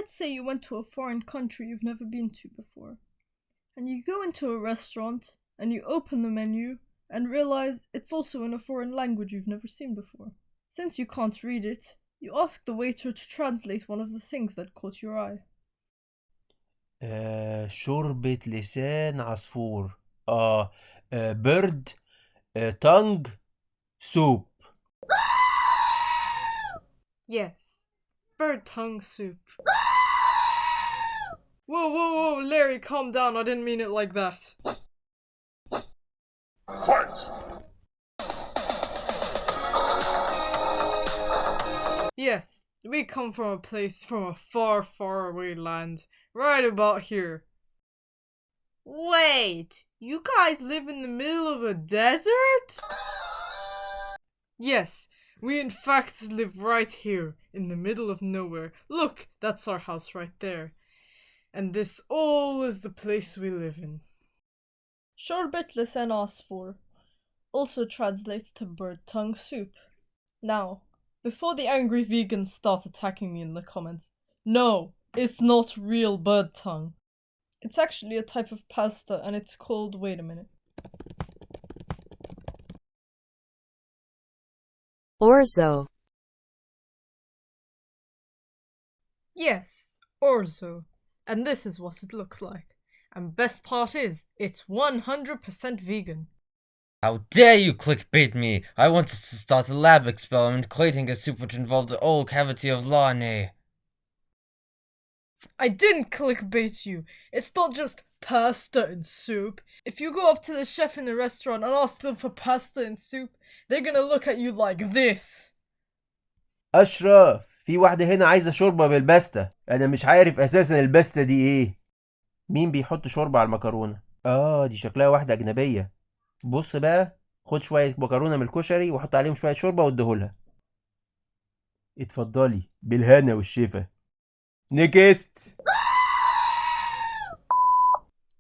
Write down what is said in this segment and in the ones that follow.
let's say you went to a foreign country you've never been to before, and you go into a restaurant and you open the menu and realize it's also in a foreign language you've never seen before. Since you can't read it, you ask the waiter to translate one of the things that caught your eye. شوربة لسان عصفور. bird tongue soup. Yes, bird tongue soup. Whoa, Larry, calm down, I didn't mean it like that. Fight! Yes, we come from a place from a far, far away land, right about here. Wait, you guys live in the middle of a desert? Yes, we in fact live right here, in the middle of nowhere. Look, that's our house right there. And this all is the place we live in. Şorbet lisan asfur also translates to bird tongue soup. Now, before the angry vegans start attacking me in the comments, no, it's not real bird tongue. It's actually a type of pasta and it's called, wait a minute. Orzo. Yes, orzo. And this is what it looks like. And best part is, it's 100% vegan. How dare you clickbait me! I wanted to start a lab experiment creating a soup which involved the old cavity of Larney. I didn't clickbait you. It's not just pasta and soup. If you go up to the chef in the restaurant and ask them for pasta and soup, they're gonna look at you like this. أشرف، في واحدة هنا عايزة شوربة بالباستا. أنا مش عارف أساسا الباستا دي إيه. مين بيحط شوربة على المكرونة؟ دي شكلها واحدة أجنبية. بص بقى، خد شوية مكرونة من الكشري وحط عليهم شوية شوربة واديهولها. اتفضلي بالهنا والشفا. Next.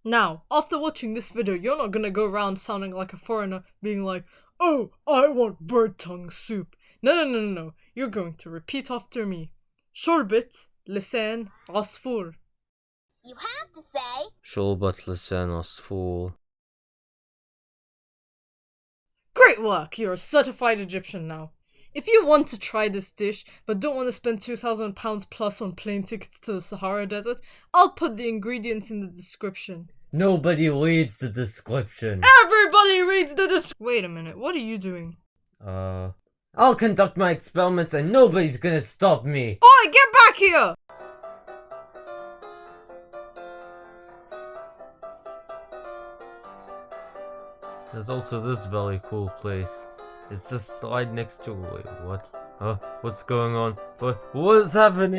Now, after watching this video, you're not gonna go around sounding like a foreigner, being like, oh, I want bird tongue soup. No. You're going to repeat after me. Şorbet lisan asfur. You have to say شوربة لسان عصفور. Great work! You're a certified Egyptian now. If you want to try this dish, but don't want to spend £2,000 plus on plane tickets to the Sahara Desert, I'll put the ingredients in the description. Nobody reads the description. Everybody reads the description! Wait a minute, what are you doing? I'll conduct my experiments and nobody's gonna stop me. Oi, get back here! There's also this very cool place. It's just right next to... Wait, what? What's going on? What is happening?